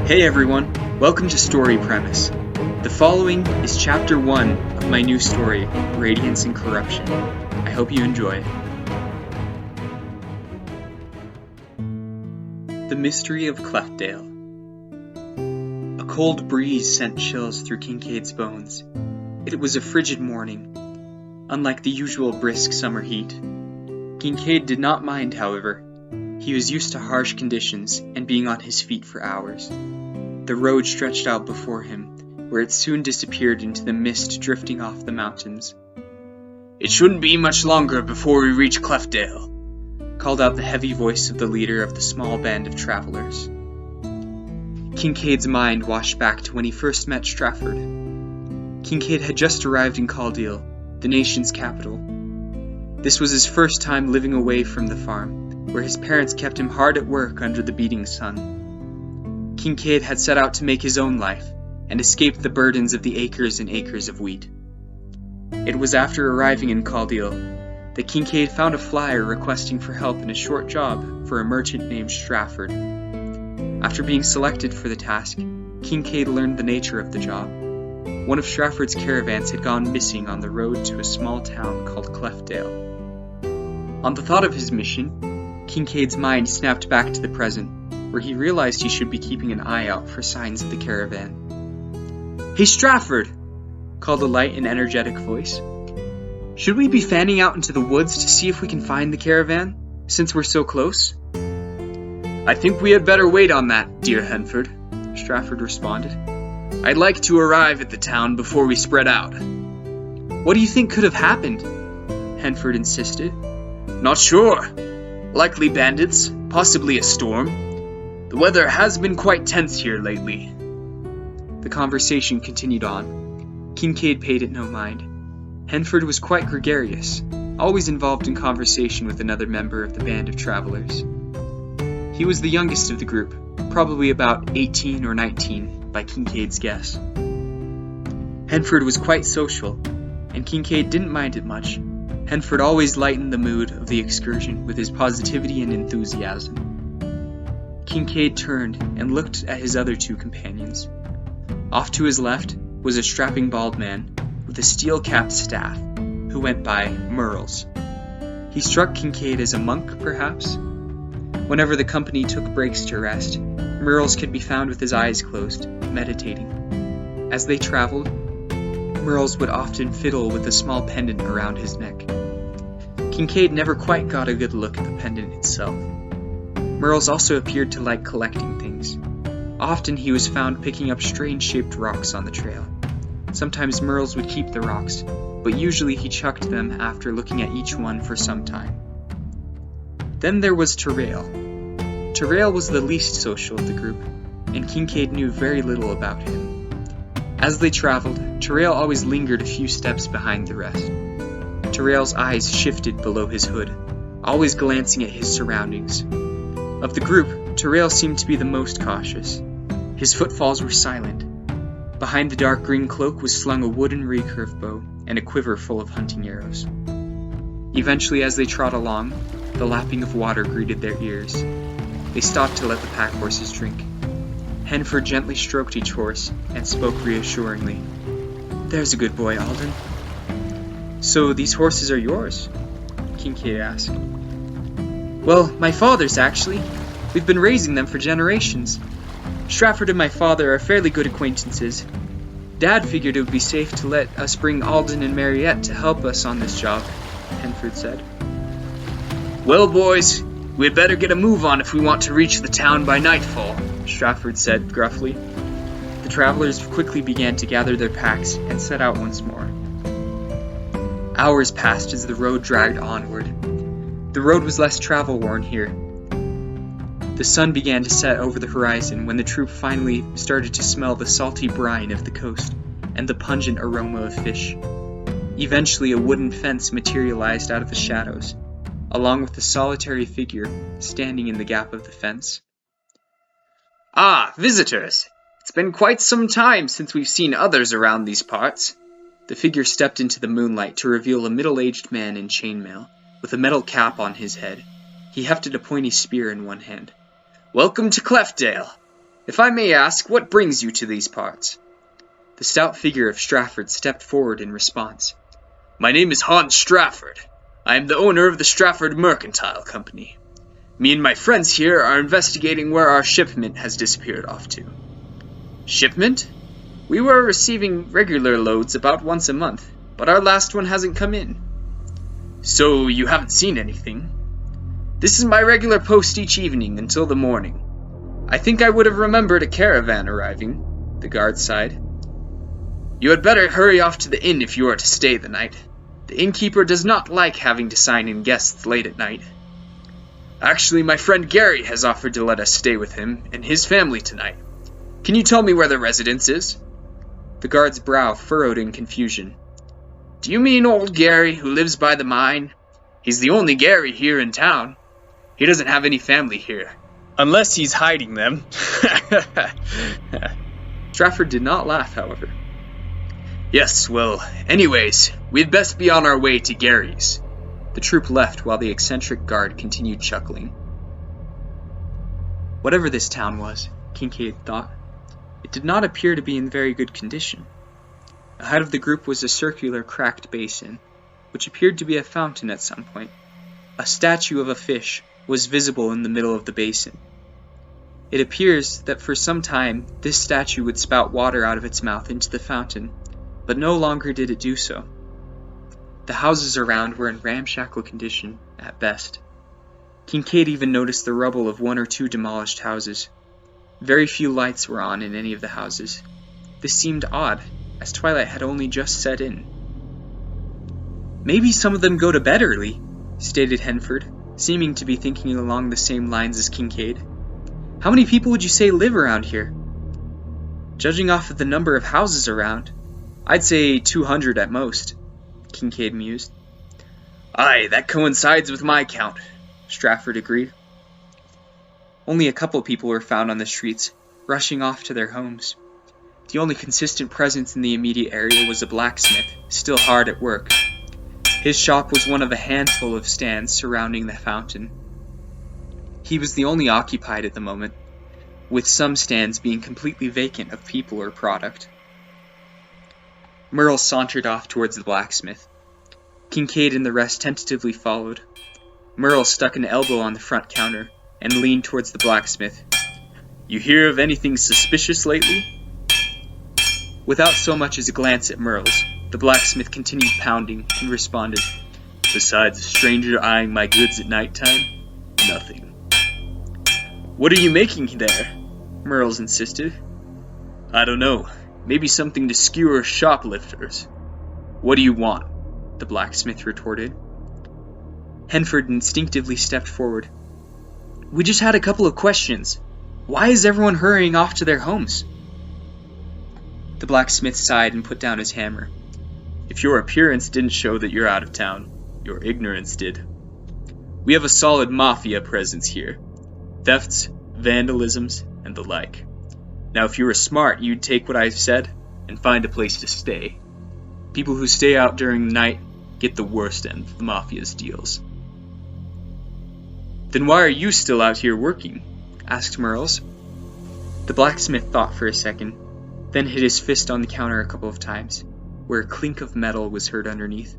Hey everyone, welcome to Story Premise. The following is Chapter 1 of my new story, Radiance and Corruption. I hope you enjoy it. The Mystery of Cleftdale. A cold breeze sent chills through Kincaid's bones. It was a frigid morning, unlike the usual brisk summer heat. Kincaid did not mind, however. He was used to harsh conditions and being on his feet for hours. The road stretched out before him, where it soon disappeared into the mist drifting off the mountains. "It shouldn't be much longer before we reach Cleftdale," called out the heavy voice of the leader of the small band of travelers. Kincaid's mind washed back to when he first met Strafford. Kincaid had just arrived in Cleftdale, the nation's capital. This was his first time living away from the farm, where his parents kept him hard at work under the beating sun. Kincaid had set out to make his own life and escape the burdens of the acres and acres of wheat. It was after arriving in Cleftdale that Kincaid found a flyer requesting for help in a short job for a merchant named Strafford. After being selected for the task, Kincaid learned the nature of the job. One of Strafford's caravans had gone missing on the road to a small town called Cleftdale. On the thought of his mission, Kincaid's mind snapped back to the present, where he realized he should be keeping an eye out for signs of the caravan. "Hey Strafford!" called a light and energetic voice. "Should we be fanning out into the woods to see if we can find the caravan, since we're so close?" "I think we had better wait on that, dear Henford," Strafford responded. "I'd like to arrive at the town before we spread out." "What do you think could have happened?" Henford insisted. "Not sure. Likely bandits, possibly a storm. The weather has been quite tense here lately." The conversation continued on. Kincaid paid it no mind. Henford was quite gregarious, always involved in conversation with another member of the band of travelers. He was the youngest of the group, probably about 18 or 19, by Kincaid's guess. Henford was quite social, and Kincaid didn't mind it much. Henford always lightened the mood of the excursion with his positivity and enthusiasm. Kincaid turned and looked at his other two companions. Off to his left was a strapping bald man with a steel-capped staff, who went by Merles. He struck Kincaid as a monk, perhaps. Whenever the company took breaks to rest, Merles could be found with his eyes closed, meditating. As they traveled, Merles would often fiddle with a small pendant around his neck. Kincaid never quite got a good look at the pendant itself. Merles also appeared to like collecting things. Often he was found picking up strange-shaped rocks on the trail. Sometimes Merles would keep the rocks, but usually he chucked them after looking at each one for some time. Then there was Terrail. Terrail was the least social of the group, and Kincaid knew very little about him. As they traveled, Terrail always lingered a few steps behind the rest. Terrail's eyes shifted below his hood, always glancing at his surroundings. Of the group, Terrail seemed to be the most cautious. His footfalls were silent. Behind the dark green cloak was slung a wooden recurve bow and a quiver full of hunting arrows. Eventually, as they trod along, the lapping of water greeted their ears. They stopped to let the pack horses drink. Henford gently stroked each horse and spoke reassuringly. "There's a good boy, Alden." "So these horses are yours?" Kincaid asked. "Well, my father's actually. We've been raising them for generations. Strafford and my father are fairly good acquaintances. Dad figured it would be safe to let us bring Alden and Mariette to help us on this job," Henford said. "Well, boys, we'd better get a move on if we want to reach the town by nightfall," Strafford said gruffly. The travelers quickly began to gather their packs and set out once more. Hours passed as the road dragged onward. The road was less travel-worn here. The sun began to set over the horizon when the troop finally started to smell the salty brine of the coast and the pungent aroma of fish. Eventually, a wooden fence materialized out of the shadows, along with a solitary figure standing in the gap of the fence. "Ah, visitors! It's been quite some time since we've seen others around these parts." The figure stepped into the moonlight to reveal a middle-aged man in chainmail, with a metal cap on his head. He hefted a pointy spear in one hand. "Welcome to Cleftdale. If I may ask, what brings you to these parts? The stout figure of Strafford stepped forward in response. My name is Hans Strafford. I am the owner of the Strafford Mercantile Company. Me and my friends here are investigating where our shipment has disappeared off to. Shipment? We were receiving regular loads about once a month, but our last one hasn't come in. So you haven't seen anything? This is my regular post each evening until the morning. I think I would have remembered a caravan arriving, the guard sighed. You had better hurry off to the inn if you are to stay the night. The innkeeper does not like having to sign in guests late at night. Actually, my friend Gary has offered to let us stay with him and his family tonight. Can you tell me where the residence is? The guard's brow furrowed in confusion. Do you mean old Gary who lives by the mine? He's the only Gary here in town. He doesn't have any family here. Unless he's hiding them. Strafford did not laugh, however. Yes, well, anyways, we'd best be on our way to Gary's. The troop left while the eccentric guard continued chuckling. Whatever this town was, Kincaid thought, it did not appear to be in very good condition. Ahead of the group was a circular cracked basin, which appeared to be a fountain at some point. A statue of a fish was visible in the middle of the basin. It appears that for some time this statue would spout water out of its mouth into the fountain, but no longer did it do so. The houses around were in ramshackle condition, at best. Kincaid even noticed the rubble of one or two demolished houses. Very few lights were on in any of the houses. This seemed odd, as twilight had only just set in. Maybe some of them go to bed early, stated Henford, seeming to be thinking along the same lines as Kincaid. How many people would you say live around here? Judging off of the number of houses around, I'd say 200 at most, Kincaid mused. Aye, that coincides with my count, Strafford agreed. Only a couple people were found on the streets, rushing off to their homes. The only consistent presence in the immediate area was a blacksmith, still hard at work. His shop was one of a handful of stands surrounding the fountain. He was the only occupied at the moment, with some stands being completely vacant of people or product. Merle sauntered off towards the blacksmith. Kincaid and the rest tentatively followed. Merle stuck an elbow on the front counter and leaned towards the blacksmith. You hear of anything suspicious lately? Without so much as a glance at Merle's, the blacksmith continued pounding and responded, Besides a stranger eyeing my goods at night time, nothing. What are you making there? Merle's insisted. I don't know. Maybe something to skewer shoplifters. What do you want? The blacksmith retorted. Henford instinctively stepped forward. We just had a couple of questions. Why is everyone hurrying off to their homes? The blacksmith sighed and put down his hammer. If your appearance didn't show that you're out of town, your ignorance did. We have a solid mafia presence here. Thefts, vandalisms, and the like. Now, if you were smart, you'd take what I've said and find a place to stay. People who stay out during the night get the worst end of the mafia's deals. Then why are you still out here working? Asked Merles. The blacksmith thought for a second, then hit his fist on the counter a couple of times, where a clink of metal was heard underneath.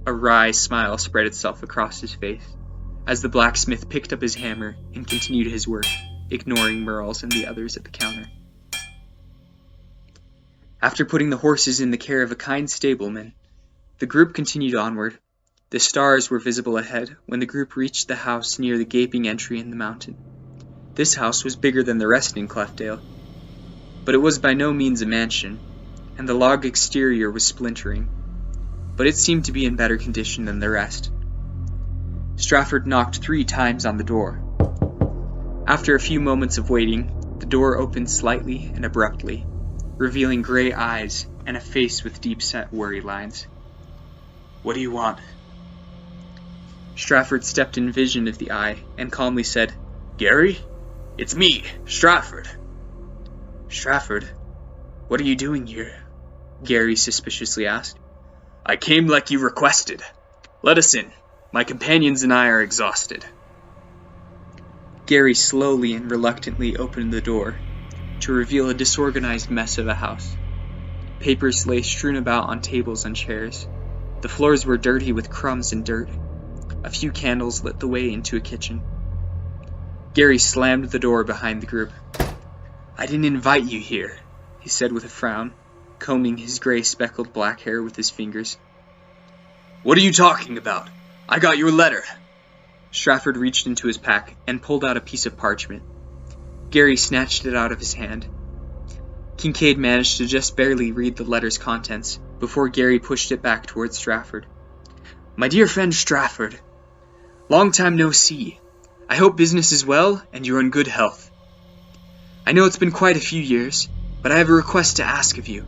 A wry smile spread itself across his face, as the blacksmith picked up his hammer and continued his work, ignoring Merles and the others at the counter. After putting the horses in the care of a kind stableman, the group continued onward. The stars were visible ahead when the group reached the house near the gaping entry in the mountain. This house was bigger than the rest in Cleftdale, but it was by no means a mansion, and the log exterior was splintering, but it seemed to be in better condition than the rest. Strafford knocked 3 times on the door. After a few moments of waiting, the door opened slightly and abruptly, revealing gray eyes and a face with deep-set worry lines. What do you want? Strafford stepped in vision of the eye and calmly said, Gary? It's me, Strafford. Strafford, what are you doing here? Gary suspiciously asked. I came like you requested. Let us in. My companions and I are exhausted. Gary slowly and reluctantly opened the door to reveal a disorganized mess of a house. Papers lay strewn about on tables and chairs. The floors were dirty with crumbs and dirt. A few candles lit the way into a kitchen. Gary slammed the door behind the group. "I didn't invite you here," he said with a frown, combing his gray speckled black hair with his fingers. "What are you talking about? I got your letter." Strafford reached into his pack and pulled out a piece of parchment. Gary snatched it out of his hand. Kincaid managed to just barely read the letter's contents before Gary pushed it back towards Strafford. "My dear friend Strafford, long time no see. I hope business is well and you're in good health. I know it's been quite a few years, but I have a request to ask of you.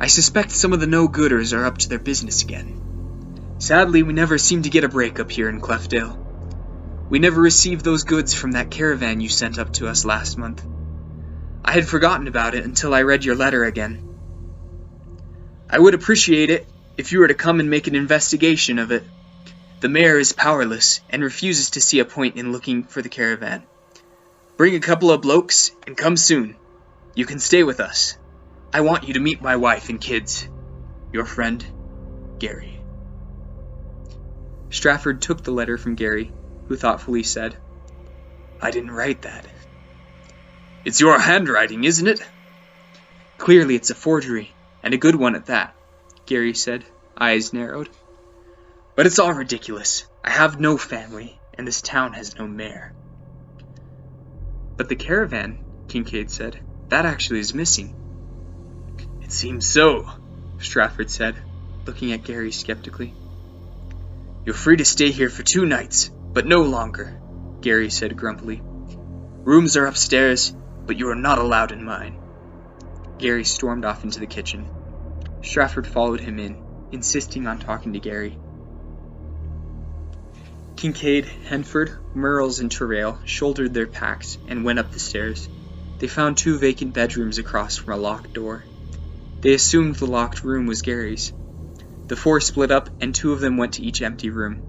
I suspect some of the no-gooders are up to their business again. Sadly, we never seem to get a break up here in Cleftdale. We never received those goods from that caravan you sent up to us last month. I had forgotten about it until I read your letter again. I would appreciate it if you were to come and make an investigation of it. The mayor is powerless and refuses to see a point in looking for the caravan. Bring a couple of blokes and come soon. You can stay with us. I want you to meet my wife and kids. Your friend, Gary." Strafford took the letter from Gary, who thoughtfully said, "I didn't write that." "It's your handwriting, isn't it?" "Clearly it's a forgery, and a good one at that," Gary said, eyes narrowed. "But it's all ridiculous. I have no family, and this town has no mayor." "But the caravan," Kincaid said, "that actually is missing." "It seems so," Strafford said, looking at Gary skeptically. "You're free to stay here for 2 nights, but no longer," Gary said grumpily. "Rooms are upstairs, but you are not allowed in mine." Gary stormed off into the kitchen. Strafford followed him in, insisting on talking to Gary. Kincaid, Henford, Murrells, and Terrell shouldered their packs and went up the stairs. They found 2 vacant bedrooms across from a locked door. They assumed the locked room was Gary's. The 4 split up, and 2 of them went to each empty room.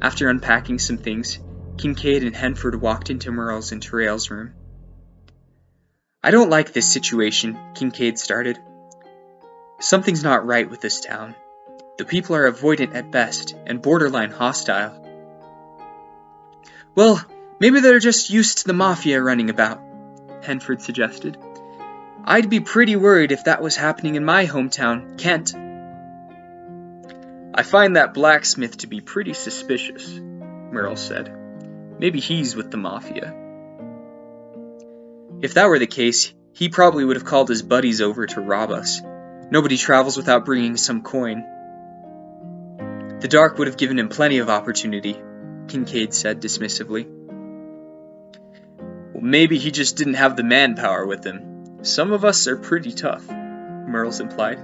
After unpacking some things, Kincaid and Henford walked into Murrells and Terrell's room. "I don't like this situation," Kincaid started. "Something's not right with this town. The people are avoidant at best, and borderline hostile." "Well, maybe they're just used to the mafia running about," Henford suggested. "I'd be pretty worried if that was happening in my hometown, Kent." "I find that blacksmith to be pretty suspicious," Murrell said. "Maybe he's with the mafia." "If that were the case, he probably would have called his buddies over to rob us. Nobody travels without bringing some coin." "The dark would have given him plenty of opportunity," Kincaid said dismissively. "Well, maybe he just didn't have the manpower with him. Some of us are pretty tough," Murrells implied.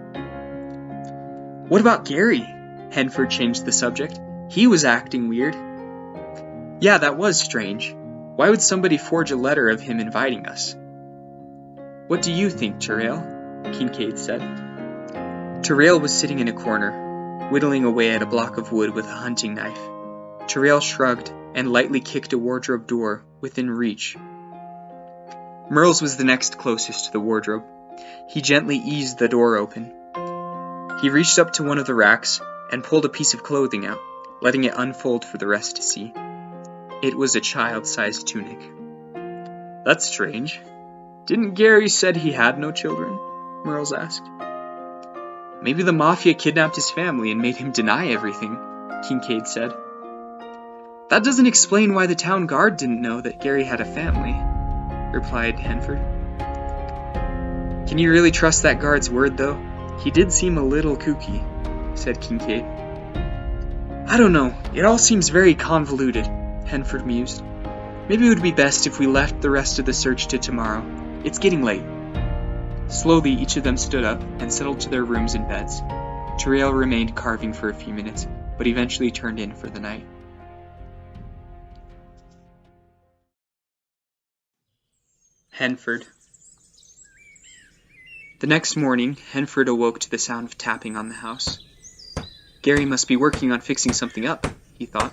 "What about Gary?" Henford changed the subject. "He was acting weird." "Yeah, that was strange. Why would somebody forge a letter of him inviting us?" "What do you think, Terrell?" Kincaid said. Terrell was sitting in a corner, whittling away at a block of wood with a hunting knife. Terrell shrugged and lightly kicked a wardrobe door within reach. Murrells was the next closest to the wardrobe. He gently eased the door open. He reached up to one of the racks and pulled a piece of clothing out, letting it unfold for the rest to see. It was a child-sized tunic. "That's strange. Didn't Gary said he had no children?" Murrells asked. "Maybe the mafia kidnapped his family and made him deny everything," Kincaid said. "That doesn't explain why the town guard didn't know that Gary had a family," replied Henford. "Can you really trust that guard's word, though? He did seem a little kooky," said Kincaid. "I don't know. It all seems very convoluted," Henford mused. "Maybe it would be best if we left the rest of the search to tomorrow. It's getting late." Slowly, each of them stood up and settled to their rooms and beds. Terrell remained carving for a few minutes, but eventually turned in for the night. Henford. The next morning, Henford awoke to the sound of tapping on the house. Gary must be working on fixing something up, he thought.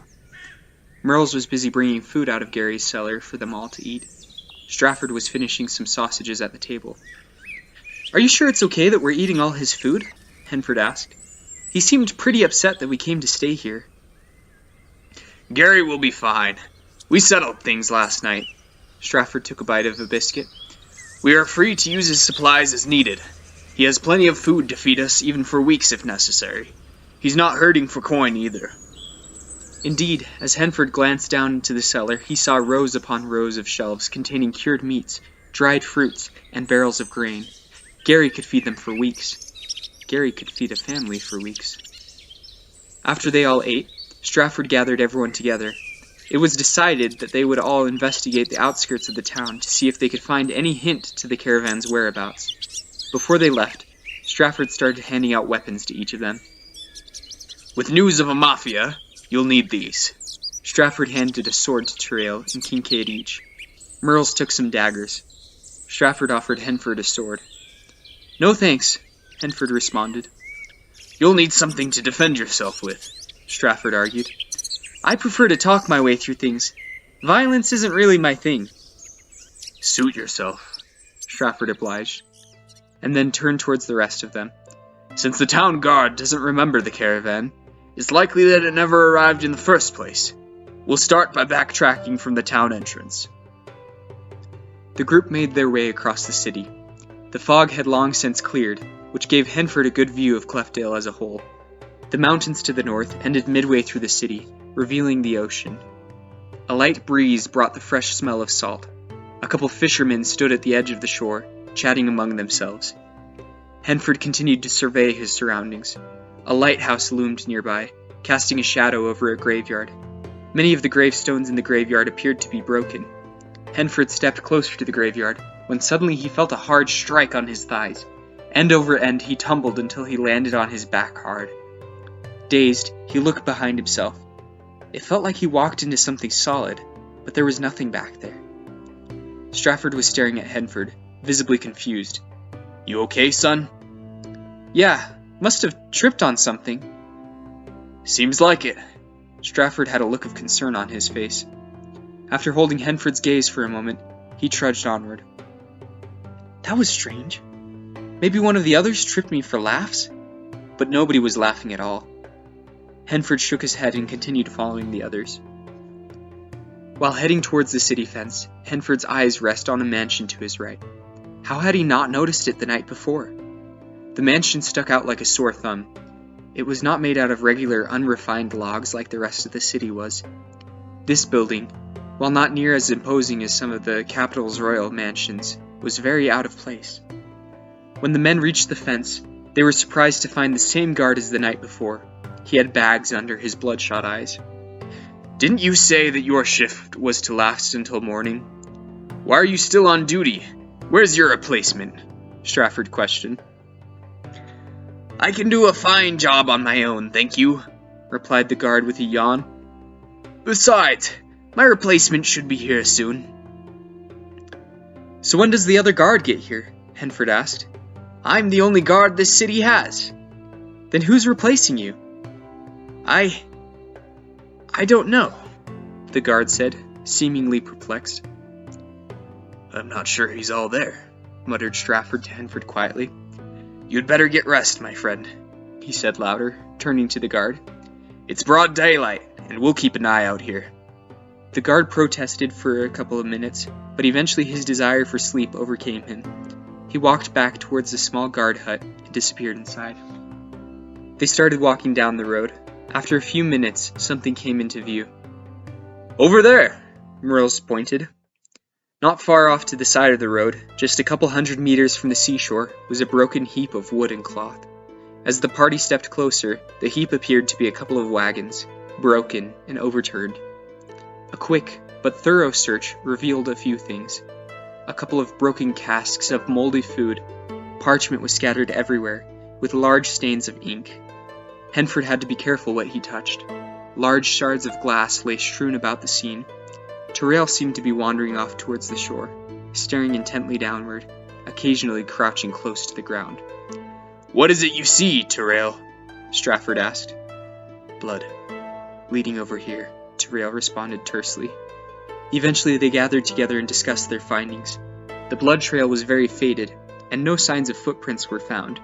Murrells was busy bringing food out of Gary's cellar for them all to eat. Strafford was finishing some sausages at the table. "Are you sure it's okay that we're eating all his food?" Henford asked. "He seemed pretty upset that we came to stay here." "Gary will be fine. We settled things last night." Strafford took a bite of a biscuit. "We are free to use his supplies as needed. He has plenty of food to feed us, even for weeks if necessary. He's not hurting for coin either." Indeed, as Henford glanced down into the cellar, he saw rows upon rows of shelves containing cured meats, dried fruits, and barrels of grain. Gary could feed them for weeks. Gary could feed a family for weeks. After they all ate, Strafford gathered everyone together. It was decided that they would all investigate the outskirts of the town to see if they could find any hint to the caravan's whereabouts. Before they left, Strafford started handing out weapons to each of them. "With news of a mafia, you'll need these." Strafford handed a sword to Terrell and Kincaid each. Merles took some daggers. Strafford offered Henford a sword. "No thanks," Henford responded. "You'll need something to defend yourself with," Strafford argued. "I prefer to talk my way through things. Violence isn't really my thing." "Suit yourself," Strafford obliged, and then turned towards the rest of them. "Since the town guard doesn't remember the caravan, it's likely that it never arrived in the first place. We'll start by backtracking from the town entrance." The group made their way across the city. The fog had long since cleared, which gave Henford a good view of Cleftdale as a whole. The mountains to the north ended midway through the city, revealing the ocean. A light breeze brought the fresh smell of salt. A couple fishermen stood at the edge of the shore, chatting among themselves. Henford continued to survey his surroundings. A lighthouse loomed nearby, casting a shadow over a graveyard. Many of the gravestones in the graveyard appeared to be broken. Henford stepped closer to the graveyard, when suddenly he felt a hard strike on his thighs. End over end he tumbled until he landed on his back hard. Dazed, he looked behind himself. It felt like he walked into something solid, but there was nothing back there. Strafford was staring at Henford, visibly confused. "You okay, son?" "Yeah, must have tripped on something." "Seems like it." Strafford had a look of concern on his face. After holding Henford's gaze for a moment, he trudged onward. "That was strange. Maybe one of the others tripped me for laughs?" But nobody was laughing at all. Henford shook his head and continued following the others. While heading towards the city fence, Henford's eyes rest on a mansion to his right. How had he not noticed it the night before? The mansion stuck out like a sore thumb. It was not made out of regular, unrefined logs like the rest of the city was. This building, while not near as imposing as some of the capital's royal mansions, was very out of place. When the men reached the fence, they were surprised to find the same guard as the night before. He had bags under his bloodshot eyes. "Didn't you say that your shift was to last until morning? Why are you still on duty? Where's your replacement?" Strafford questioned. "I can do a fine job on my own, thank you," replied the guard with a yawn. "Besides, my replacement should be here soon." "So when does the other guard get here?" Henford asked. "I'm the only guard this city has." "Then who's replacing you?" I don't know," the guard said, seemingly perplexed. "I'm not sure he's all there," muttered Strafford to Henford quietly. "You'd better get rest, my friend," he said louder, turning to the guard. "It's broad daylight, and we'll keep an eye out here." The guard protested for a couple of minutes, but eventually his desire for sleep overcame him. He walked back towards the small guard hut and disappeared inside. They started walking down the road. After a few minutes, something came into view. "Over there," Merles pointed. Not far off to the side of the road, just a couple 100 meters from the seashore, was a broken heap of wood and cloth. As the party stepped closer, the heap appeared to be a couple of wagons, broken and overturned. A quick but thorough search revealed a few things. A couple of broken casks of moldy food. Parchment was scattered everywhere, with large stains of ink. Henford had to be careful what he touched. Large shards of glass lay strewn about the scene. Terrell seemed to be wandering off towards the shore, staring intently downward, occasionally crouching close to the ground. "What is it you see, Terrell?" Strafford asked. "Blood. Leading over here," Terrell responded tersely. Eventually they gathered together and discussed their findings. The blood trail was very faded, and no signs of footprints were found,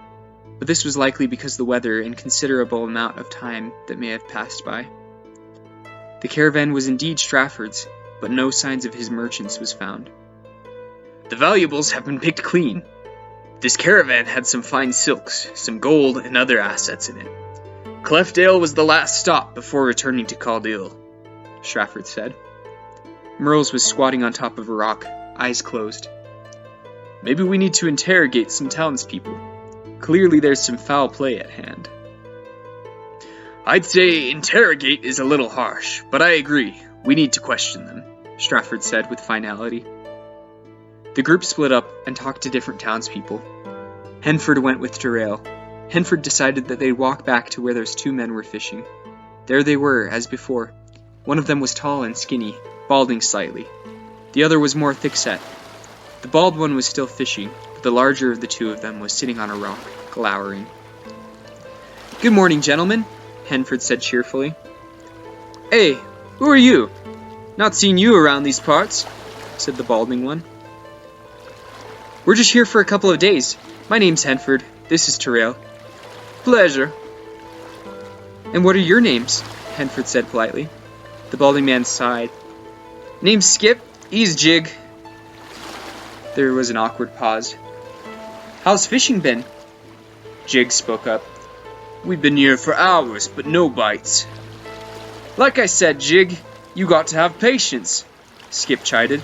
but this was likely because of the weather and considerable amount of time that may have passed by. The caravan was indeed Strafford's, but no signs of his merchants was found. The valuables have been picked clean. This caravan had some fine silks, some gold, and other assets in it. Cleftdale was the last stop before returning to Caldil, Strafford said. Merles was squatting on top of a rock, eyes closed. Maybe we need to interrogate some townspeople. Clearly there's some foul play at hand. I'd say interrogate is a little harsh, but I agree. We need to question them, Strafford said with finality. The group split up and talked to different townspeople. Henford went with Terrail. Henford decided that they'd walk back to where those two men were fishing. There they were, as before. One of them was tall and skinny, balding slightly. The other was more thick-set. The bald one was still fishing, but the larger of the two of them was sitting on a rock, glowering. "Good morning, gentlemen," Henford said cheerfully. "Hey, who are you? Not seen you around these parts," said the balding one. "We're just here for a couple of days. My name's Henford. This is Terrail." "Pleasure." "And what are your names?" Henford said politely. The balding man sighed. "Name's Skip. He's Jig." There was an awkward pause. "How's fishing been?" Jig spoke up. "We've been here for hours, but no bites." "Like I said, Jig, you got to have patience," Skip chided.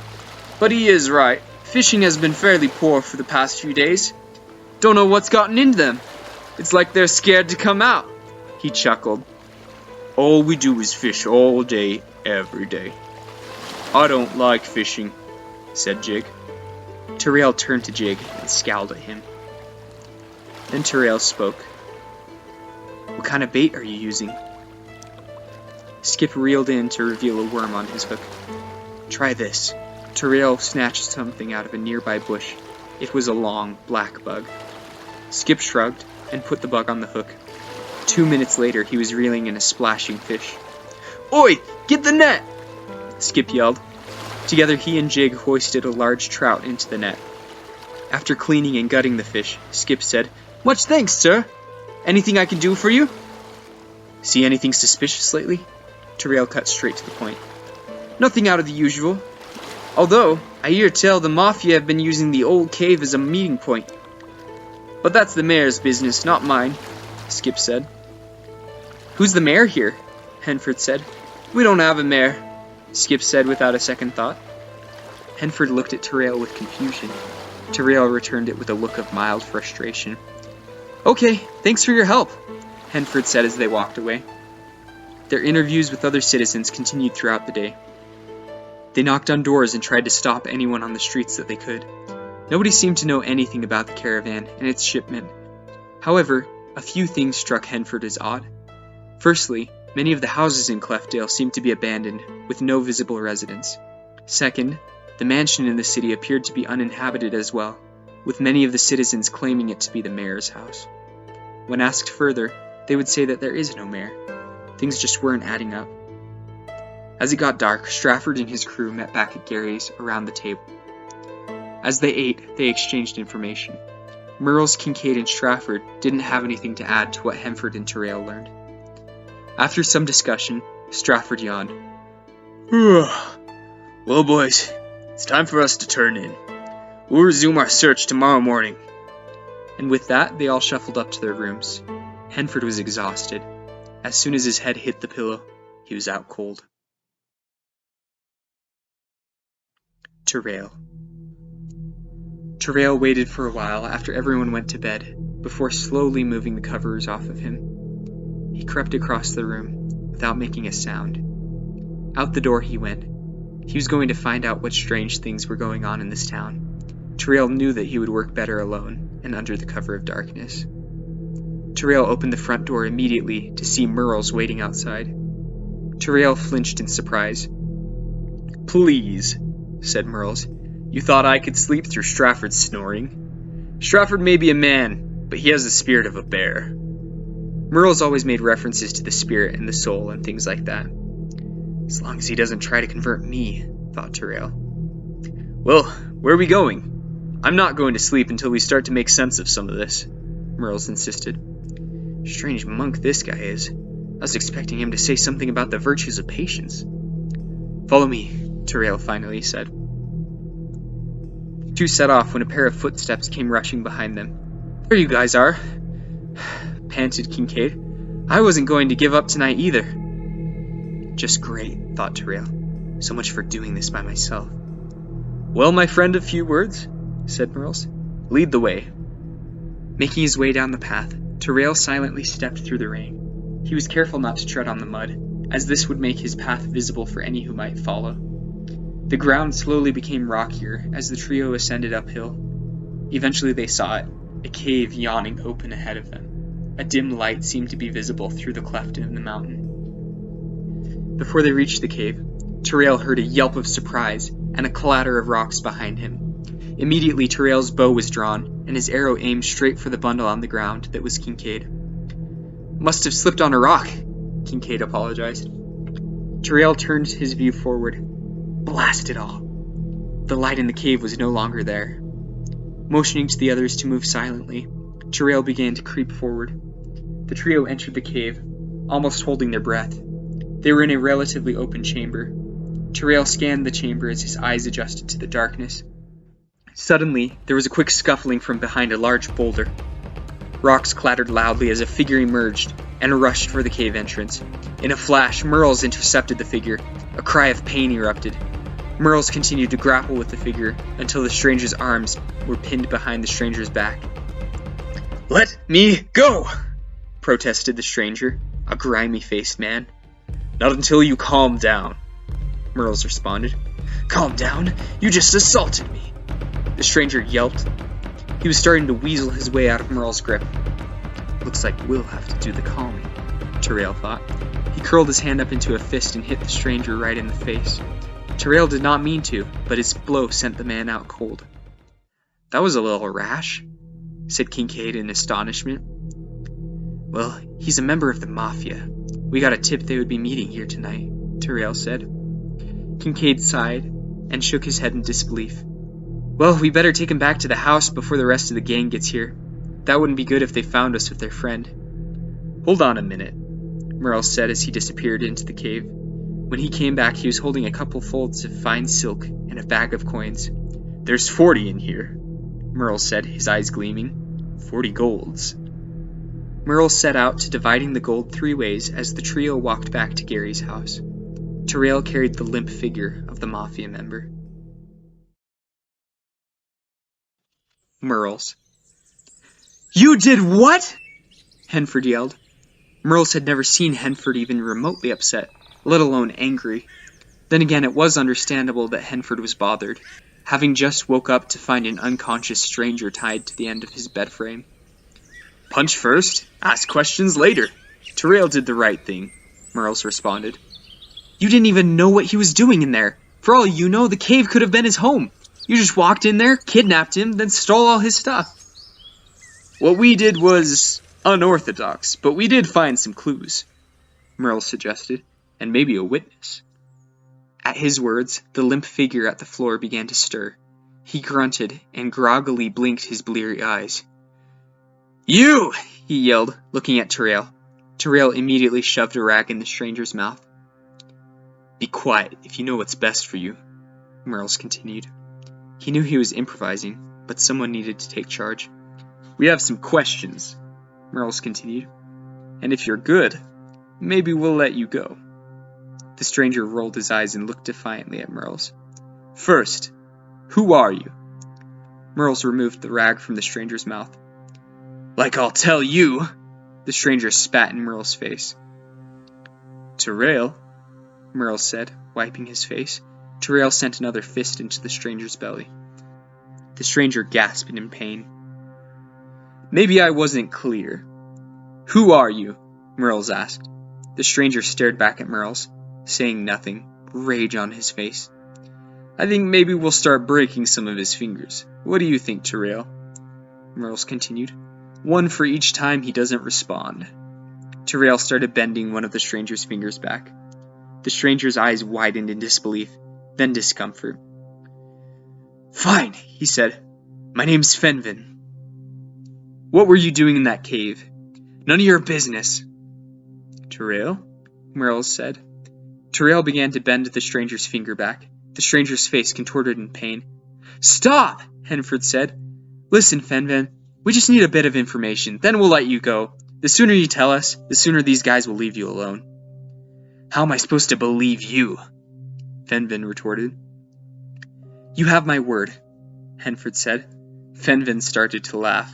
"But he is right. Fishing has been fairly poor for the past few days. Don't know what's gotten into them. It's like they're scared to come out." He chuckled. "All we do is fish all day, every day. I don't like fishing," said Jig. Terrail turned to Jig and scowled at him. Then Terrail spoke. "What kind of bait are you using?" Skip reeled in to reveal a worm on his hook. "Try this." Terrail snatched something out of a nearby bush. It was a long, black bug. Skip shrugged and put the bug on the hook. 2 minutes later, he was reeling in a splashing fish. "Oi, get the net!" Skip yelled. Together, he and Jig hoisted a large trout into the net. After cleaning and gutting the fish, Skip said, "Much thanks, sir. Anything I can do for you?" "See anything suspicious lately?" Terrail cut straight to the point. "Nothing out of the usual. Although, I hear tell the Mafia have been using the old cave as a meeting point. But that's the mayor's business, not mine," Skip said. "Who's the mayor here?" Henford said. "We don't have a mayor," Skip said without a second thought. Henford looked at Terrail with confusion. Terrail returned it with a look of mild frustration. "Okay, thanks for your help," Henford said as they walked away. Their interviews with other citizens continued throughout the day. They knocked on doors and tried to stop anyone on the streets that they could. Nobody seemed to know anything about the caravan and its shipment. However, a few things struck Henford as odd. Firstly, many of the houses in Cleftdale seemed to be abandoned, with no visible residents. Second, the mansion in the city appeared to be uninhabited as well, with many of the citizens claiming it to be the mayor's house. When asked further, they would say that there is no mayor. Things just weren't adding up. As it got dark, Strafford and his crew met back at Gary's around the table. As they ate, they exchanged information. Merles, Kincaid, and Strafford didn't have anything to add to what Henford and Terrail learned. After some discussion, Strafford yawned. "Well, boys, it's time for us to turn in. We'll resume our search tomorrow morning." And with that, they all shuffled up to their rooms. Henford was exhausted. As soon as his head hit the pillow, he was out cold. Terrail. Terrail waited for a while after everyone went to bed, before slowly moving the covers off of him. He crept across the room, without making a sound. Out the door he went. He was going to find out what strange things were going on in this town. Terrail knew that he would work better alone, and under the cover of darkness. Terrail opened the front door immediately to see Merles waiting outside. Terrail flinched in surprise. "Please," said Merles. "You thought I could sleep through Strafford's snoring? Strafford may be a man, but he has the spirit of a bear." Merles always made references to the spirit and the soul and things like that. "As long as he doesn't try to convert me," thought Terrell. Well, where are we going? I'm not going to sleep until we start to make sense of some of this, Merles insisted. Strange monk this guy is. I was expecting him to say something about the virtues of patience. Follow me, Terrell finally said. The two set off when a pair of footsteps came rushing behind them. There you guys are, panted Kincaid. I wasn't going to give up tonight either. Just great, thought Terrell. So much for doing this by myself. Well, my friend, a few words, said Merles. Lead the way. Making his way down the path, Terrell silently stepped through the rain. He was careful not to tread on the mud, as this would make his path visible for any who might follow. The ground slowly became rockier as the trio ascended uphill. Eventually they saw it, a cave yawning open ahead of them. A dim light seemed to be visible through the cleft in the mountain. Before they reached the cave, Terrell heard a yelp of surprise and a clatter of rocks behind him. Immediately Terrell's bow was drawn, and his arrow aimed straight for the bundle on the ground that was Kincaid. Must have slipped on a rock, Kincaid apologized. Terrell turned his view forward. Blast it all. The light in the cave was no longer there. Motioning to the others to move silently, Terrell began to creep forward. The trio entered the cave, almost holding their breath. They were in a relatively open chamber. Terrell scanned the chamber as his eyes adjusted to the darkness. Suddenly, there was a quick scuffling from behind a large boulder. Rocks clattered loudly as a figure emerged and rushed for the cave entrance. In a flash, Merles intercepted the figure. A cry of pain erupted. Merles continued to grapple with the figure until the stranger's arms were pinned behind the stranger's back. Let me go! Protested the stranger, a grimy-faced man. Not until you calm down, Merles responded. Calm down? You just assaulted me. The stranger yelped. He was starting to weasel his way out of Merle's grip. Looks like we'll have to do the calming, Terrell thought. He curled his hand up into a fist and hit the stranger right in the face. Terrell did not mean to, but his blow sent the man out cold. That was a little rash, said Kincaid in astonishment. Well, he's a member of the Mafia. We got a tip they would be meeting here tonight, Terrell said. Kincaid sighed and shook his head in disbelief. Well, we better take him back to the house before the rest of the gang gets here. That wouldn't be good if they found us with their friend. Hold on a minute, Merles said as he disappeared into the cave. When he came back, he was holding a couple folds of fine silk and a bag of coins. There's 40 in here, Merles said, his eyes gleaming. 40 golds. Merles set out to dividing the gold 3 ways as the trio walked back to Gary's house. Terrell carried the limp figure of the Mafia member. Merles. You did what? Henford yelled. Merles had never seen Henford even remotely upset, let alone angry. Then again, it was understandable that Henford was bothered, having just woke up to find an unconscious stranger tied to the end of his bed frame. Punch first, ask questions later. Terrell did the right thing, Merles responded. You didn't even know what he was doing in there. For all you know, the cave could have been his home. You just walked in there, kidnapped him, then stole all his stuff. What we did was unorthodox, but we did find some clues, Merle suggested, and maybe a witness. At his words, the limp figure at the floor began to stir. He grunted and groggily blinked his bleary eyes. You! He yelled, looking at Terrell. Terrell immediately shoved a rag in the stranger's mouth. Be quiet if you know what's best for you, Merles continued. He knew he was improvising, but someone needed to take charge. We have some questions, Merles continued. And if you're good, maybe we'll let you go. The stranger rolled his eyes and looked defiantly at Merles. First, who are you? Merles removed the rag from the stranger's mouth. Like I'll tell you, the stranger spat in Merle's face. Terrell, Merles said, wiping his face. Terrell sent another fist into the stranger's belly. The stranger gasped in pain. Maybe I wasn't clear. Who are you? Merles asked. The stranger stared back at Merles, saying nothing, rage on his face. I think maybe we'll start breaking some of his fingers. What do you think, Terrell? Merles continued. 1 for each time he doesn't respond. Terrell started bending one of the stranger's fingers back. The stranger's eyes widened in disbelief. then discomfort. "Fine," he said. "My name's Fenvin." "What were you doing in that cave?" "None of your business." "Tarail?" Merle said. Tarail began to bend the stranger's finger back. The stranger's face contorted in pain. "Stop!" Henford said. "Listen, Fenvin, we just need a bit of information, then we'll let you go. The sooner you tell us, the sooner these guys will leave you alone." "How am I supposed to believe you?" Fenvin retorted. "You have my word," Henford said. Fenvin started to laugh.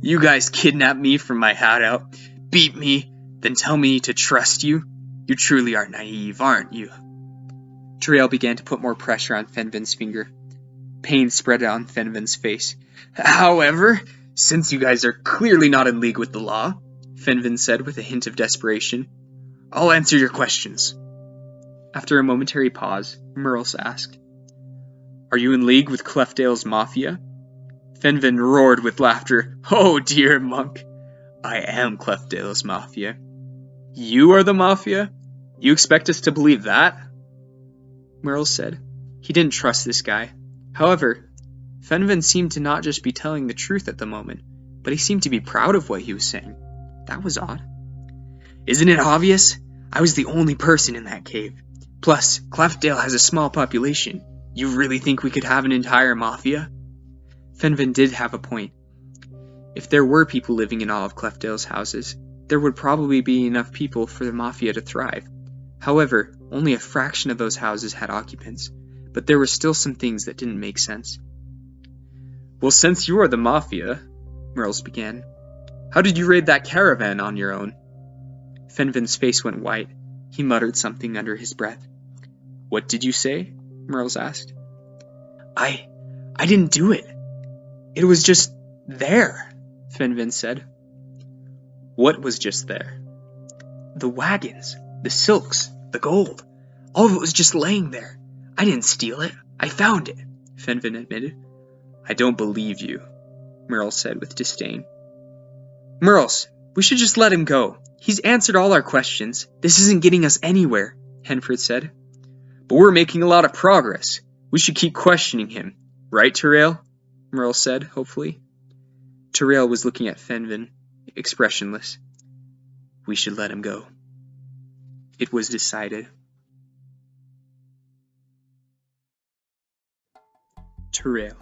"You guys kidnapped me from my hideout, beat me, then tell me to trust you? You truly are naive, aren't you?" Tarail began to put more pressure on Fenvin's finger. Pain spread on Fenvin's face. "However, since you guys are clearly not in league with the law," Fenvin said with a hint of desperation, "I'll answer your questions." After a momentary pause, Merle asked, "Are you in league with Cleftdale's mafia?" Fenvin roared with laughter. "Oh dear, monk. I am Cleftdale's mafia." "You are the mafia? You expect us to believe that?" Merle said. He didn't trust this guy. However, Fenvin seemed to not just be telling the truth at the moment, but he seemed to be proud of what he was saying. That was odd. "Isn't it obvious? I was the only person in that cave. Plus, Cleftdale has a small population. You really think we could have an entire mafia?" Fenvin did have a point. If there were people living in all of Cleftdale's houses, there would probably be enough people for the mafia to thrive. However, only a fraction of those houses had occupants, but there were still some things that didn't make sense. "Well, since you are the mafia," Merles began, "how did you raid that caravan on your own?" Fenvin's face went white. He muttered something under his breath. "What did you say?" Merles asked. I didn't do it. It was just there," Fenvin said. "What was just there?" "The wagons, the silks, the gold. All of it was just laying there. I didn't steal it. I found it," Fenvin admitted. "I don't believe you," Merle said with disdain. "Merles, we should just let him go. He's answered all our questions. This isn't getting us anywhere," Henford said. "But we're making a lot of progress. We should keep questioning him. Right, Tarail?" Merle said, hopefully. Tarail was looking at Fenvin, expressionless. "We should let him go." It was decided. Tarail.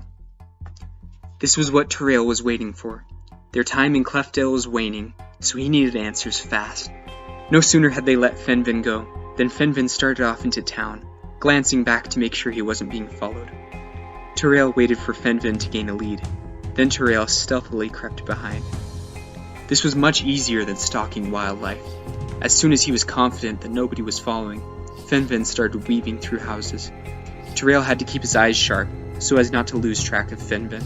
This was what Tarail was waiting for. Their time in Cleftdale was waning, so he needed answers fast. No sooner had they let Fenvin go, than Fenvin started off into town, glancing back to make sure he wasn't being followed. Tarail waited for Fenvin to gain a lead. Then Tarail stealthily crept behind. This was much easier than stalking wildlife. As soon as he was confident that nobody was following, Fenvin started weaving through houses. Tarail had to keep his eyes sharp, so as not to lose track of Fenvin.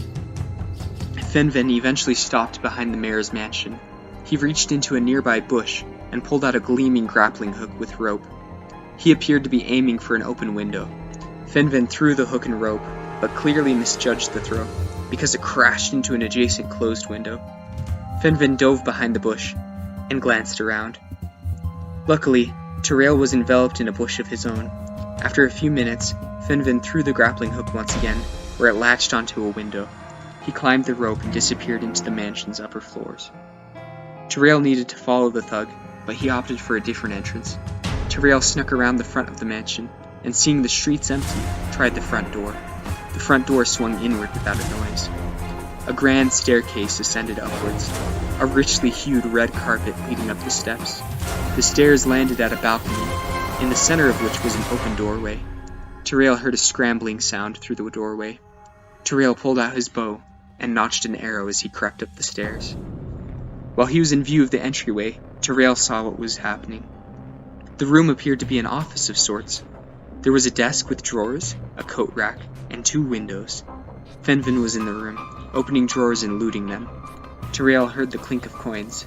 Fenvin eventually stopped behind the mayor's mansion. He reached into a nearby bush and pulled out a gleaming grappling hook with rope. He appeared to be aiming for an open window. Fenvin threw the hook and rope, but clearly misjudged the throw, because it crashed into an adjacent closed window. Fenvin dove behind the bush and glanced around. Luckily, Tarail was enveloped in a bush of his own. After a few minutes, Fenvin threw the grappling hook once again, where it latched onto a window. He climbed the rope and disappeared into the mansion's upper floors. Tarail needed to follow the thug, but he opted for a different entrance. Tarail snuck around the front of the mansion, and seeing the streets empty, tried the front door. The front door swung inward without a noise. A grand staircase ascended upwards, a richly hued red carpet leading up the steps. The stairs landed at a balcony, in the center of which was an open doorway. Tarail heard a scrambling sound through the doorway. Tarail pulled out his bow and notched an arrow as he crept up the stairs. While he was in view of the entryway, Tarail saw what was happening. The room appeared to be an office of sorts. There was a desk with drawers, a coat rack, and 2 windows. Fenvin was in the room, opening drawers and looting them. Tarail heard the clink of coins.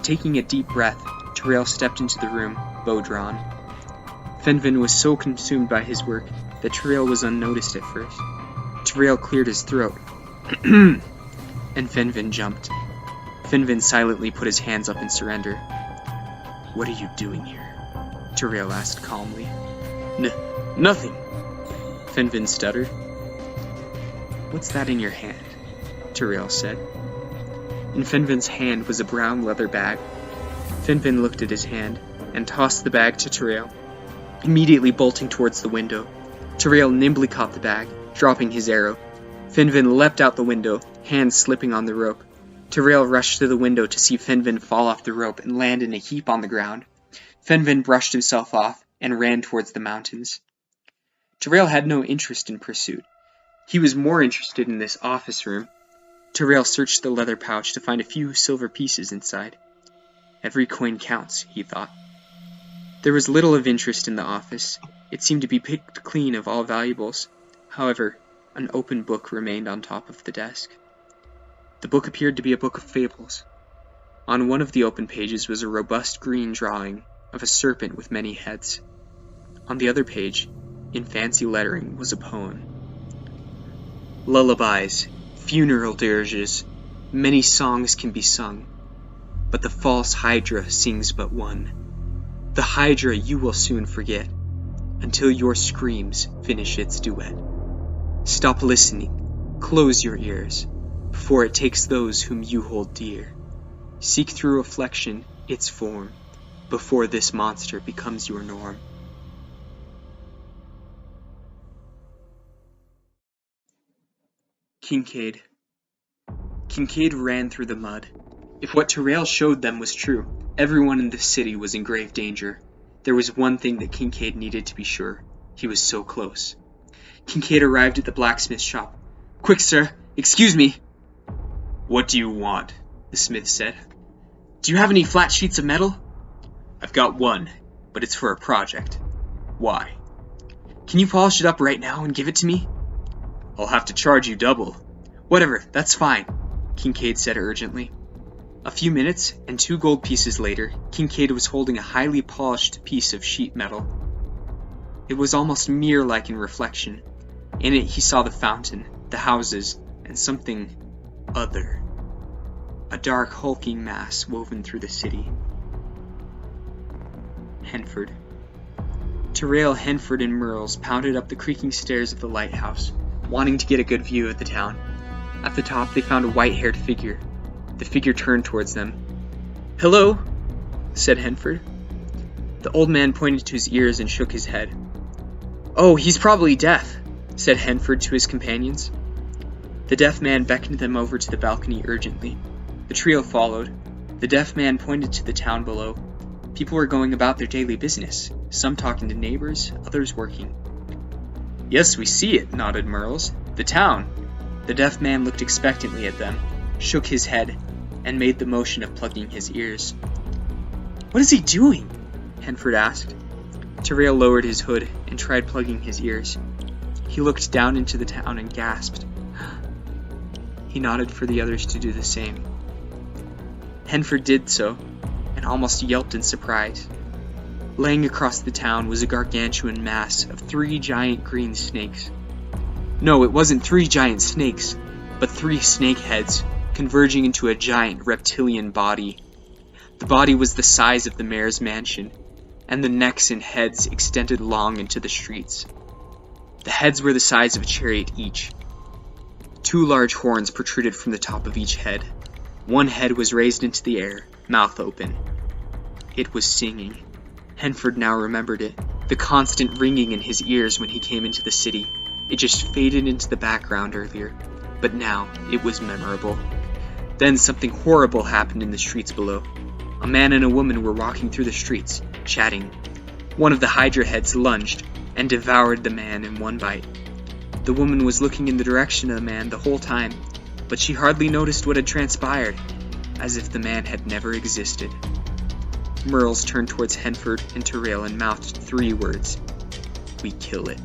Taking a deep breath, Tarail stepped into the room, bow drawn. Fenvin was so consumed by his work that Tarail was unnoticed at first. Tarail cleared his throat, and Fenvin jumped. Fenvin silently put his hands up in surrender. "What are you doing here?" Tarail asked calmly. Nothing, Finvin stuttered. What's that in your hand? Tyrell said. In Finvin's hand was a brown leather bag. Finvin looked at his hand and tossed the bag to Tyrell, immediately bolting towards the window. Tyrell nimbly caught the bag, dropping his arrow. Finvin leapt out the window, hands slipping on the rope. Tyrell rushed to the window to see Finvin fall off the rope and land in a heap on the ground. Finvin brushed himself off and ran towards the mountains. Tyrell had no interest in pursuit. He was more interested in this office room. Tyrell searched the leather pouch to find a few silver pieces inside. Every coin counts, he thought. There was little of interest in the office. It seemed to be picked clean of all valuables. However, an open book remained on top of the desk. The book appeared to be a book of fables. On one of the open pages was a robust green drawing of a serpent with many heads. On the other page, in fancy lettering, was a poem. Lullabies, funeral dirges, many songs can be sung, but the false Hydra sings but one. The Hydra you will soon forget, until your screams finish its duet. Stop listening, close your ears, before it takes those whom you hold dear. Seek through reflection its form, before this monster becomes your norm. Kincaid. Kincaid ran through the mud. If what Tyrell showed them was true, everyone in the city was in grave danger. There was one thing that Kincaid needed to be sure. He was so close. Kincaid arrived at the blacksmith's shop. "Quick, sir! Excuse me!" "What do you want?" the smith said. "Do you have any flat sheets of metal?" "I've got one, but it's for a project." "Why?" "Can you polish it up right now and give it to me?" "I'll have to charge you double." "Whatever, that's fine," Kincaid said urgently. A few minutes, and 2 gold pieces later, Kincaid was holding a highly polished piece of sheet metal. It was almost mirror-like in reflection. In it he saw the fountain, the houses, and something other. A dark, hulking mass woven through the city. Henford. Tyrell, Henford, and Merles pounded up the creaking stairs of the lighthouse, wanting to get a good view of the town. At the top they found a white-haired figure. The figure turned towards them. "Hello," said Henford. The old man pointed to his ears and shook his head. "Oh, he's probably deaf," said Henford to his companions. The deaf man beckoned them over to the balcony urgently. The trio followed. The deaf man pointed to the town below. People were going about their daily business, some talking to neighbors, others working. "Yes, we see it," nodded Merles. "The town." The deaf man looked expectantly at them, shook his head, and made the motion of plugging his ears. "What is he doing?" Henford asked. Tyrell lowered his hood and tried plugging his ears. He looked down into the town and gasped. He nodded for the others to do the same. Henford did so, and almost yelped in surprise. Laying across the town was a gargantuan mass of 3 giant green snakes. No, it wasn't 3 giant snakes, but 3 snake heads, converging into a giant reptilian body. The body was the size of the mayor's mansion, and the necks and heads extended long into the streets. The heads were the size of a chariot each. 2 large horns protruded from the top of each head. One head was raised into the air, mouth open. It was singing. Henford now remembered it, the constant ringing in his ears when he came into the city. It just faded into the background earlier, but now it was memorable. Then something horrible happened in the streets below. A man and a woman were walking through the streets, chatting. One of the Hydra heads lunged and devoured the man in one bite. The woman was looking in the direction of the man the whole time, but she hardly noticed what had transpired, as if the man had never existed. Merles turned towards Henford and Tyrell and mouthed 3 words. "We kill it."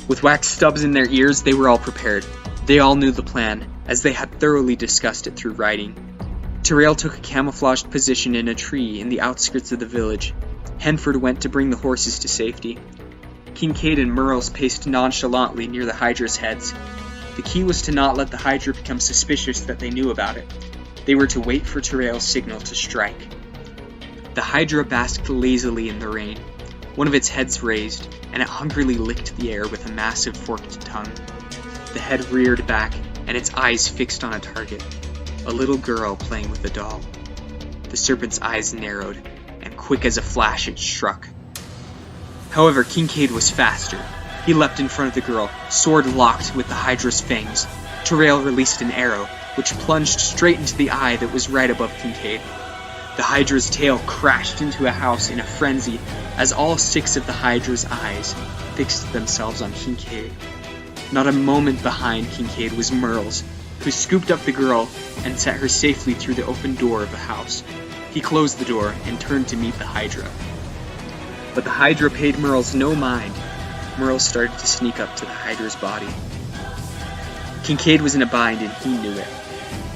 With wax stubs in their ears, they were all prepared. They all knew the plan, as they had thoroughly discussed it through writing. Tyrell took a camouflaged position in a tree in the outskirts of the village. Henford went to bring the horses to safety. Kincaid and Merles paced nonchalantly near the Hydra's heads. The key was to not let the Hydra become suspicious that they knew about it. They were to wait for Tyrell's signal to strike. The Hydra basked lazily in the rain. One of its heads raised, and it hungrily licked the air with a massive forked tongue. The head reared back, and its eyes fixed on a target, a little girl playing with a doll. The serpent's eyes narrowed, and quick as a flash it struck. However, Kincaid was faster. He leapt in front of the girl, sword locked with the Hydra's fangs. Terrail released an arrow, which plunged straight into the eye that was right above Kincaid. The Hydra's tail crashed into a house in a frenzy as all 6 of the Hydra's eyes fixed themselves on Kincaid. Not a moment behind Kincaid was Merle's, who scooped up the girl and set her safely through the open door of the house. He closed the door and turned to meet the Hydra. But the Hydra paid Merle's no mind. Merle started to sneak up to the Hydra's body. Kincaid was in a bind and he knew it.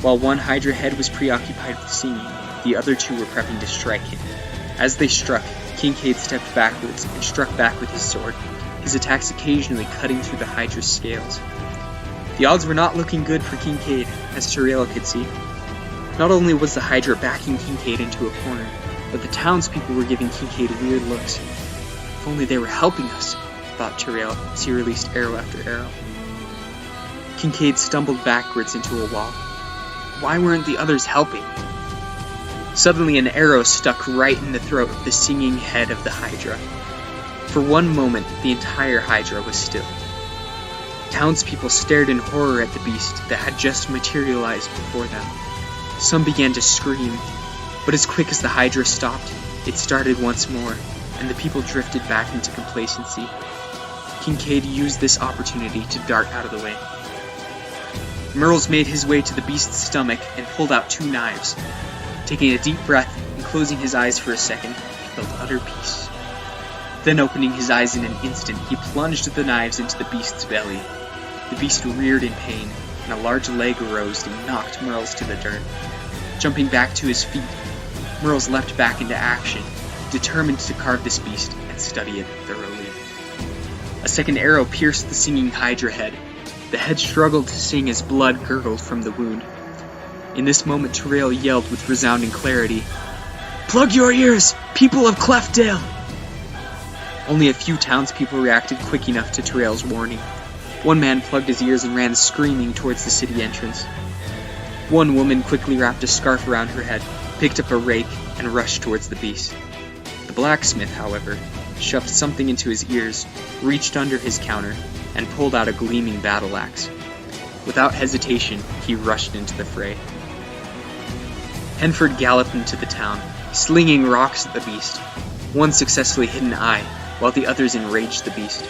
While one Hydra head was preoccupied with singing, the other 2 were prepping to strike him. As they struck, Kincaid stepped backwards and struck back with his sword, his attacks occasionally cutting through the Hydra's scales. The odds were not looking good for Kincaid, as Terrail could see. Not only was the Hydra backing Kincaid into a corner, but the townspeople were giving Kincaid weird looks. If only they were helping us, thought Terrail as he released arrow after arrow. Kincaid stumbled backwards into a wall. Why weren't the others helping? Suddenly an arrow stuck right in the throat of the singing head of the Hydra. For one moment, the entire Hydra was still. Townspeople stared in horror at the beast that had just materialized before them. Some began to scream, but as quick as the Hydra stopped, it started once more, and the people drifted back into complacency. Kincaid used this opportunity to dart out of the way. Merles made his way to the beast's stomach and pulled out 2 knives. Taking a deep breath and closing his eyes for a second, he felt utter peace. Then opening his eyes in an instant, he plunged the knives into the beast's belly. The beast reared in pain, and a large leg arose and knocked Merles to the dirt. Jumping back to his feet, Merles leapt back into action, determined to carve this beast and study it thoroughly. A second arrow pierced the singing Hydra head. The head struggled to sing as blood gurgled from the wound. In this moment, Terrail yelled with resounding clarity, "Plug your ears, people of Cleftdale!" Only a few townspeople reacted quick enough to Terrail's warning. One man plugged his ears and ran screaming towards the city entrance. One woman quickly wrapped a scarf around her head, picked up a rake, and rushed towards the beast. The blacksmith, however, shoved something into his ears, reached under his counter, and pulled out a gleaming battle axe. Without hesitation, he rushed into the fray. Henford galloped into the town, slinging rocks at the beast. One successfully hit an eye, while the others enraged the beast.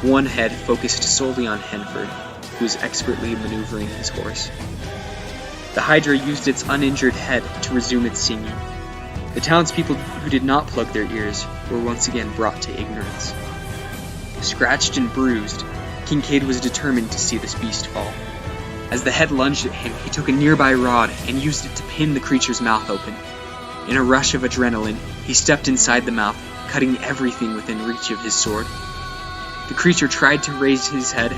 One head focused solely on Henford, who was expertly maneuvering his horse. The Hydra used its uninjured head to resume its singing. The townspeople who did not plug their ears were once again brought to ignorance. Scratched and bruised, Kincaid was determined to see this beast fall. As the head lunged at him, he took a nearby rod and used it to pin the creature's mouth open. In a rush of adrenaline, he stepped inside the mouth, cutting everything within reach of his sword. The creature tried to raise his head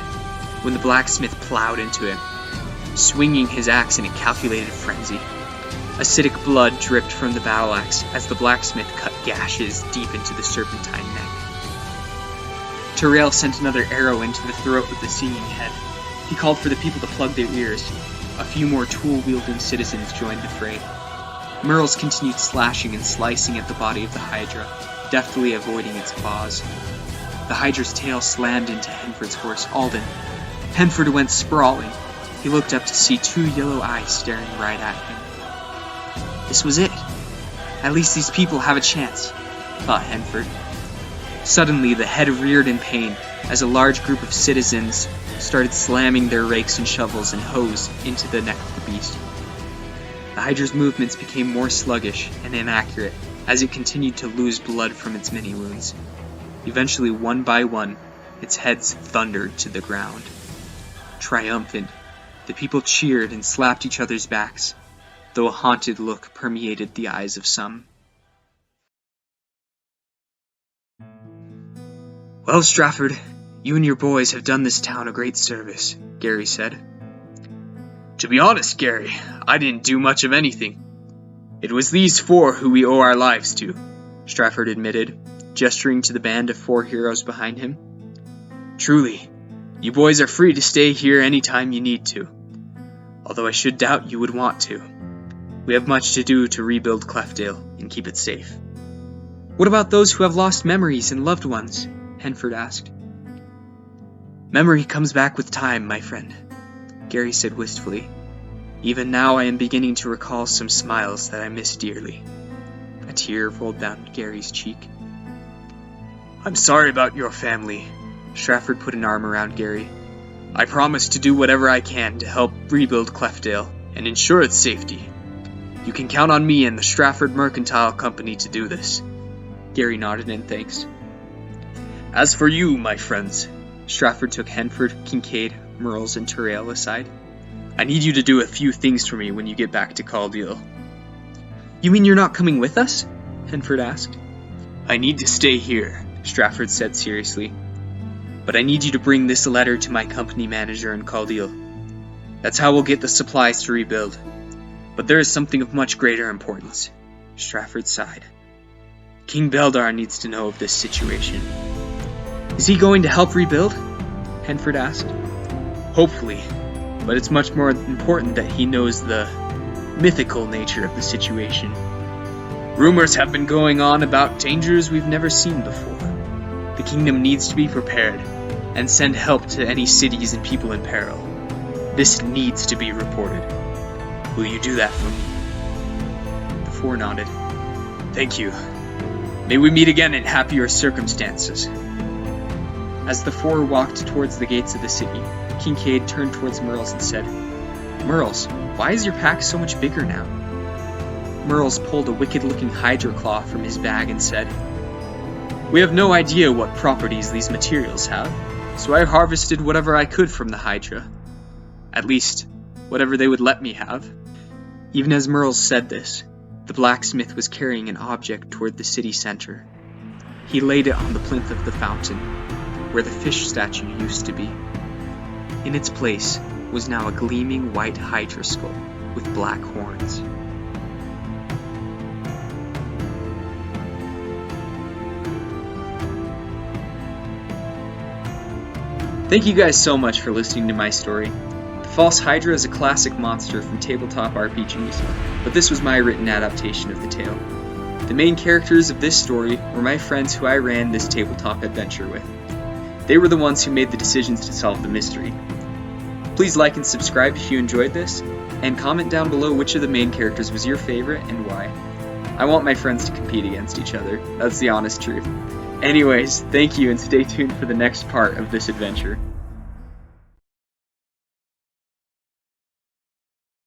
when the blacksmith plowed into him, swinging his axe in a calculated frenzy. Acidic blood dripped from the battle axe as the blacksmith cut gashes deep into the serpentine neck. Terrail sent another arrow into the throat of the singing head. He called for the people to plug their ears. A few more tool-wielding citizens joined the fray. Merles continued slashing and slicing at the body of the Hydra, deftly avoiding its claws. The Hydra's tail slammed into Henford's horse, Alden. Henford went sprawling. He looked up to see 2 yellow eyes staring right at him. This was it. At least these people have a chance, thought Henford. Suddenly, the head reared in pain as a large group of citizens started slamming their rakes and shovels and hoes into the neck of the beast. The Hydra's movements became more sluggish and inaccurate as it continued to lose blood from its many wounds. Eventually, one by one, its heads thundered to the ground. Triumphant, the people cheered and slapped each other's backs, though a haunted look permeated the eyes of some. "Well, Strafford, you and your boys have done this town a great service," Gary said. "To be honest, Gary, I didn't do much of anything. It was these 4 who we owe our lives to," Strafford admitted. gesturing to the band of 4 heroes behind him. Truly, you boys are free to stay here any time you need to, although I should doubt you would want to. We have much to do to rebuild Cleftdale and keep it safe. What about those who have lost memories and loved ones? Henford asked. Memory comes back with time, my friend, Gary said wistfully. Even now I am beginning to recall some smiles that I miss dearly. A tear rolled down Gary's cheek. I'm sorry about your family. Stratford put an arm around Gary. I promise to do whatever I can to help rebuild Cleftdale and ensure its safety. You can count on me and the Stratford Mercantile Company to do this. Gary nodded in thanks. As for you, my friends, Stratford took Henford, Kincaid, Merles, and Terrail aside. I need you to do a few things for me when you get back to Caldale. You mean you're not coming with us? Henford asked. I need to stay here, Stratford said seriously. But I need you to bring this letter to my company manager in Caldale. That's how we'll get the supplies to rebuild. But there is something of much greater importance. Stratford sighed. King Beldar needs to know of this situation. Is he going to help rebuild? Henford asked. Hopefully, but it's much more important that he knows the mythical nature of the situation. Rumors have been going on about dangers we've never seen before. The kingdom needs to be prepared and send help to any cities and people in peril. This needs to be reported. Will you do that for me? The 4 nodded. Thank you. May we meet again in happier circumstances. As the 4 walked towards the gates of the city, Kincaid turned towards Merles and said, Merles, why is your pack so much bigger now? Merles pulled a wicked-looking hydra claw from his bag and said, We have no idea what properties these materials have, so I harvested whatever I could from the hydra. At least, whatever they would let me have. Even as Merles said this, the blacksmith was carrying an object toward the city center. He laid it on the plinth of the fountain, where the fish statue used to be. In its place was now a gleaming white hydra skull with black horns. Thank you guys so much for listening to my story. The False Hydra is a classic monster from tabletop RPGs, but this was my written adaptation of the tale. The main characters of this story were my friends who I ran this tabletop adventure with. They were the ones who made the decisions to solve the mystery. Please like and subscribe if you enjoyed this, and comment down below which of the main characters was your favorite and why. I want my friends to compete against each other, that's the honest truth. Anyways, thank you and stay tuned for the next part of this adventure.